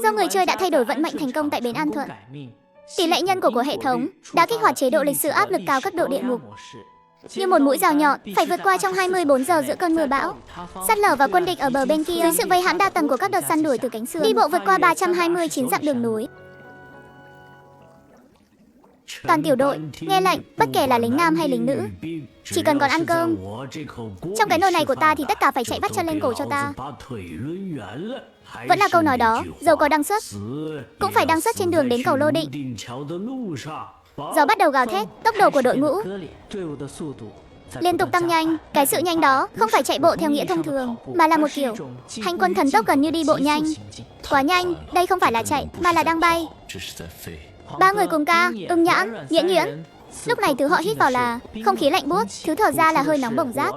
Do người chơi đã thay đổi vận mệnh thành công tại bến An Thuận, tỷ lệ nhân của hệ thống đã kích hoạt chế độ lịch sử áp lực cao cấp độ địa ngục. Như một mũi rào nhọn, phải vượt qua trong 24 giờ giữa cơn mưa bão, sắt lở và quân địch ở bờ bên kia dưới sự vây hãm đa tầng của các đợt săn đuổi từ cánh sườn, đi bộ vượt qua 329 dặm đường núi. Toàn tiểu đội nghe lệnh, bất kể là lính nam hay lính nữ, chỉ cần còn ăn cơm. Trong cái nồi này của ta thì tất cả phải chạy vắt chân lên cổ cho ta. Vẫn là câu nói đó, dầu có đăng xuất cũng phải đăng xuất trên đường đến cầu Lô Định. Gió bắt đầu gào thét, tốc độ của đội ngũ liên tục tăng nhanh. Cái sự nhanh đó không phải chạy bộ theo nghĩa thông thường, mà là một kiểu hành quân thần tốc gần như đi bộ nhanh. Quá nhanh, đây không phải là chạy, mà là đang bay. Ba người cùng ca, Nhãn, Nhuyễn. Lúc này thứ họ hít vào là không khí lạnh buốt, thứ thở ra là hơi nóng bỏng rát.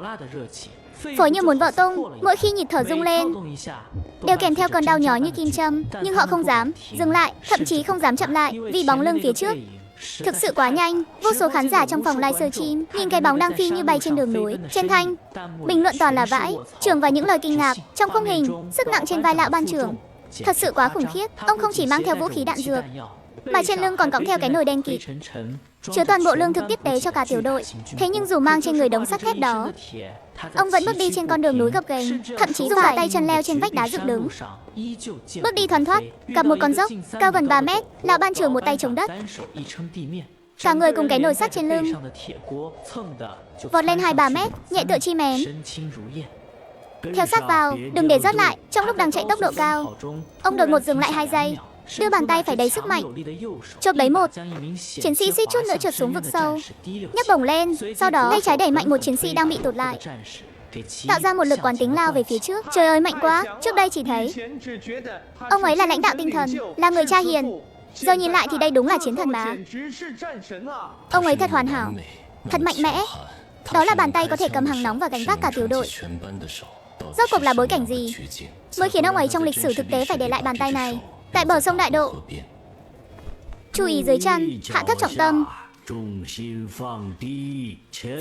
Phổi như muốn vỡ tung, mỗi khi nhịp thở rung lên đều kèm theo cơn đau nhói như kim châm. Nhưng họ không dám dừng lại, thậm chí không dám chậm lại, vì bóng lưng phía trước thực sự quá nhanh. Vô số khán giả trong phòng livestream nhìn cái bóng đang phi như bay trên đường núi. Trên thanh bình luận toàn là vãi trưởng và những lời kinh ngạc. Trong khung hình, sức nặng trên vai lão ban trưởng thật sự quá khủng khiếp. Ông không chỉ mang theo vũ khí đạn dược, mà trên lưng còn cõng theo cái nồi đen kịt chứa toàn bộ lương thực tiếp tế cho cả tiểu đội. Thế nhưng dù mang trên người đống sắt thép đó, ông vẫn bước đi trên con đường núi gập ghềnh, thậm chí dùng cả tay chân leo trên vách đá dựng đứng. Bước đi thoăn thoắt, gặp một con dốc cao gần 3 mét, lão ban trưởng một tay chống đất, cả người cùng cái nồi sắt trên lưng vọt lên 2-3 mét, nhẹ tựa chim én. Theo sát vào, đừng để rớt lại. Trong lúc đang chạy tốc độ cao, ông đột ngột dừng lại 2 giây, đưa bàn tay phải đầy sức mạnh, chộp lấy một chiến sĩ suýt chút nữa trượt xuống vực sâu, nhấc bổng lên, sau đó tay trái đẩy mạnh một chiến sĩ đang bị tụt lại, tạo ra một lực quán tính lao về phía trước. Trời ơi, mạnh quá! Trước đây chỉ thấy ông ấy là lãnh đạo tinh thần, là người cha hiền, giờ nhìn lại thì đây đúng là chiến thần mà. Ông ấy thật hoàn hảo, thật mạnh mẽ. Đó là bàn tay có thể cầm hàng nóng và gánh vác cả tiểu đội. Rốt cuộc là bối cảnh gì mới khiến ông ấy trong lịch sử thực tế phải để lại bàn tay này tại bờ sông Đại Độ? Chú ý dưới chân, hạ thấp trọng tâm.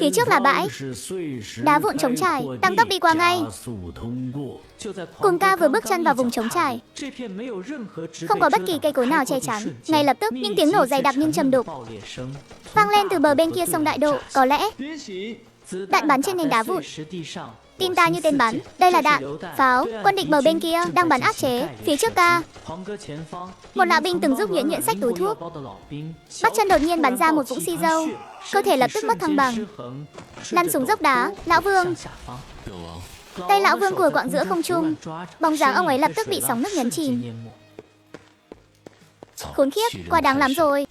Phía trước là bãi đá vụn trống trải, tăng tốc đi qua ngay. Cùng ca vừa bước chân vào vùng trống trải, không có bất kỳ cây cối nào che chắn. Ngay lập tức những tiếng nổ dày đặc nhưng trầm đục vang lên từ bờ bên kia sông Đại Độ. Có lẽ đạn bắn trên nền đá vụn. Tin ta như tên bắn, đây là đạn pháo. Quân địch bờ bên kia đang bắn áp chế. Phía trước ca, một lão binh từng giúp Nhuyễn xách túi thuốc, bắt chân đột nhiên bắn ra một vũng xi dâu, cơ thể lập tức mất thăng bằng, lăn xuống dốc đá. Lão Vương, tay lão Vương cùa quạng giữa không trung, bóng dáng ông ấy lập tức bị sóng nước nhấn chìm. Khốn khiếp, quá đáng lắm rồi.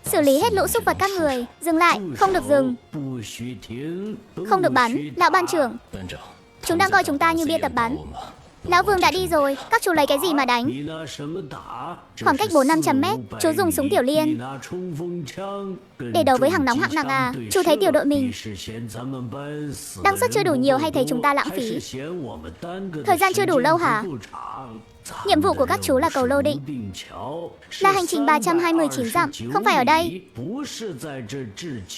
Xử lý hết lũ súc vật các người. Dừng lại, không được dừng, không được bắn. Lão ban trưởng, chúng đang coi chúng ta như bia tập bắn. Lão Vương đã đi rồi, các chú lấy cái gì mà đánh? Khoảng cách 400-500 mét, chú dùng súng tiểu liên để đấu với hàng nóng hạng nặng à? Chú thấy tiểu đội mình đăng suất chưa đủ nhiều hay thấy chúng ta lãng phí thời gian chưa đủ lâu hả? Nhiệm vụ của các chú là cầu Lô Định, là hành trình 329 dặm, không phải ở đây.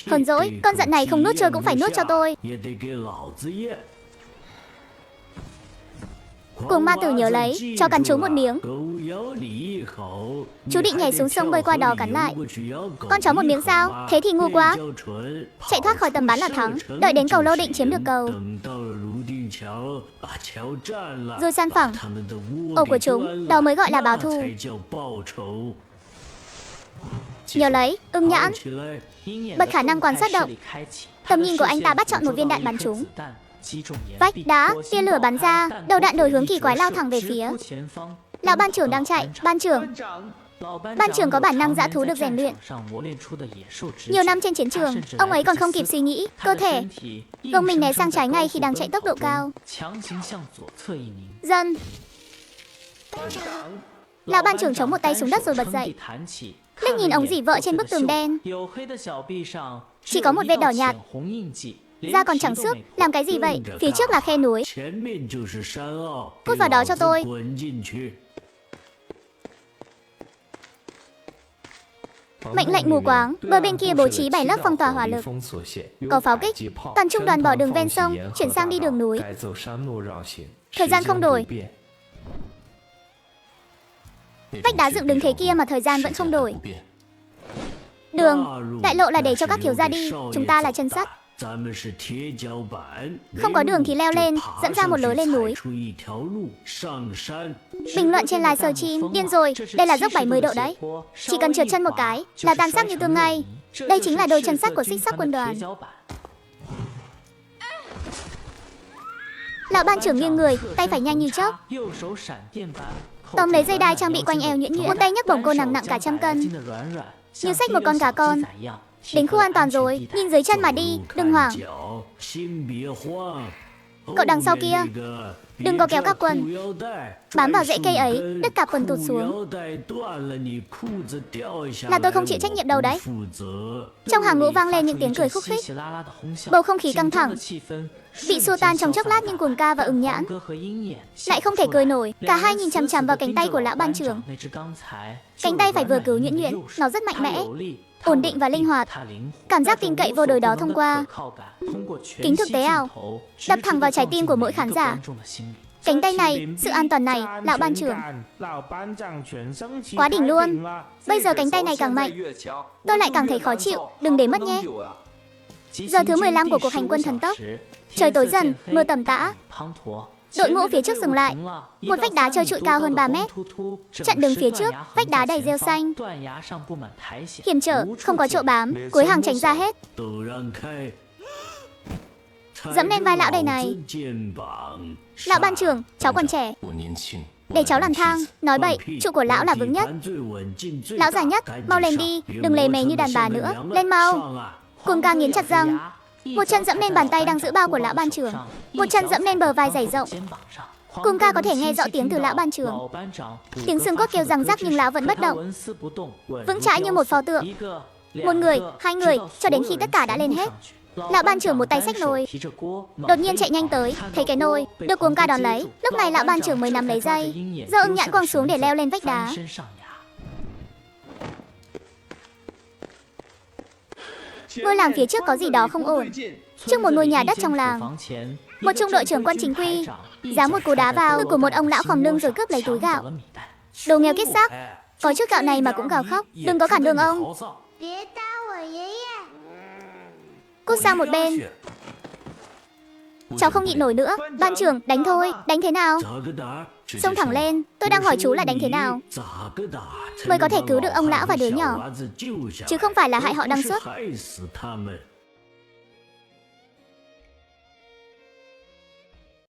Hờn dỗi, con giận này không nuốt trôi cũng phải nuốt cho tôi. Cùng ma tử nhớ lấy, cho cắn chú một miếng. Chú định nhảy xuống sông bơi qua đó cắn lại. Con chó một miếng sao? Thế thì ngu quá. Chạy thoát khỏi tầm bắn là thắng. Đợi đến cầu Lô Định chiếm được cầu, rồi san phẳng ổ của chúng, đó mới gọi là báo thù. Nhớ lấy, Nhãn bật khả năng quan sát động. Tầm nhìn của anh ta bắt chọn một viên đạn bắn trúng vách đá, tia lửa bắn ra, đầu đạn đổi hướng kỳ quái lao thẳng về phía lão ban trưởng đang chạy. Ban trưởng có bản năng dã thú được rèn luyện nhiều năm trên chiến trường. Ông ấy còn không kịp suy nghĩ, cơ thể gồng mình né sang trái ngay khi đang chạy tốc độ cao. Dần, lão ban trưởng chống một tay xuống đất rồi bật dậy, liếc nhìn ống dỉ vợ trên bức tường đen, chỉ có một vết đỏ nhạt, da còn chẳng xước. Làm cái gì vậy? Phía trước là khe núi. Cút vào đó cho tôi. Mệnh lệnh mù quáng. Bờ bên kia bố trí 7 lớp phong tỏa hỏa lực, có pháo kích. Toàn trung đoàn bỏ đường ven sông chuyển sang đi đường núi. Thời gian không đổi. Vách đá dựng đứng thế kia mà thời gian vẫn không đổi. Đường, đại lộ là để cho các thiếu gia đi, chúng ta là chân sắt. Không có đường thì leo lên, dẫn ra một lối lên núi. Bình luận trên livestream, điên rồi, đây là dốc 70 độ đấy. Chỉ cần trượt chân một cái là tan xác như tương ngay. Đây chính là đôi chân sắt của xích sắt quân đoàn. Lão ban trưởng nghiêng người, tay phải nhanh như chớp. Tóm lấy dây đai trang bị quanh eo nhuyễn nhuyễn, một tay nhấc bổng cô nặng nặng cả trăm cân, như xách một con gà con. Đến khu an toàn rồi, nhìn dưới chân mà đi, đừng hoảng. Cậu đằng sau kia, đừng có kéo các quần. Bám vào rễ cây ấy, đứt cả quần tụt xuống. Là tôi không chịu trách nhiệm đâu đấy. Trong hàng ngũ vang lên những tiếng cười khúc khích. Bầu không khí căng thẳng, bị xua tan trong chốc lát nhưng Cuồng Ca và Ưng Nhãn lại không thể cười nổi. Cả hai nhìn chằm chằm vào cánh tay của lão ban trưởng. Cánh tay phải vừa cứu nhuyễn nhuyễn, nó rất mạnh mẽ, ổn định và linh hoạt. Cảm giác tin cậy vô đối đó thông qua kính thực tế ảo đập thẳng vào trái tim của mỗi khán giả. Cánh tay này, sự an toàn này, lão ban trưởng quá đỉnh luôn. Bây giờ cánh tay này càng mạnh, tôi lại càng thấy khó chịu. Đừng để mất nhé. Giờ thứ 15 của cuộc hành quân thần tốc. Trời tối dần, mưa tầm tã. Đội ngũ phía trước dừng lại. Một vách đá trơ trụi cao hơn 3 mét. Chặn đường phía trước, vách đá đầy rêu xanh, hiểm trở, không có chỗ bám. Cuối hàng tránh ra hết. Dẫm lên vai lão đầy này. Lão ban trưởng, cháu còn trẻ, để cháu làm thang. Nói bậy, trụ của lão là vững nhất. Lão già nhất, mau lên đi, đừng lề mề như đàn bà nữa. Lên mau. Cuồng Ca nghiến chặt răng. Một chân dẫm lên bàn tay đang giữ bao của lão ban trưởng, một chân dẫm lên bờ vai dày rộng. Cuồng Ca có thể nghe rõ tiếng từ lão ban trưởng. Tiếng xương cốt kêu răng rắc nhưng lão vẫn bất động, vững chãi như một pho tượng. Một người, hai người, cho đến khi tất cả đã lên hết. Lão ban trưởng một tay xách nồi, đột nhiên chạy nhanh tới, thấy cái nồi, được Cuồng Ca đón lấy. Lúc này lão ban trưởng mới nắm lấy dây, giơ Ưng Nhãn quăng xuống để leo lên vách đá. Ngôi làng phía trước có gì đó không ổn. Trước một ngôi nhà đất trong làng, một trung đội trưởng quân chính quy giáng một cú đá vào ngực của một ông lão khom lưng rồi cướp lấy túi gạo. Đồ nghèo kiết xác, có chút gạo này mà cũng gào khóc. Đừng có cản đường ông. Cút sang một bên. Cháu không nhịn nổi nữa. Ban trưởng, đánh thôi. Đánh thế nào? Xông thẳng lên. Tôi đang hỏi chú là đánh thế nào mới có thể cứu được ông lão và đứa nhỏ, chứ không phải là hại họ đăng xuất.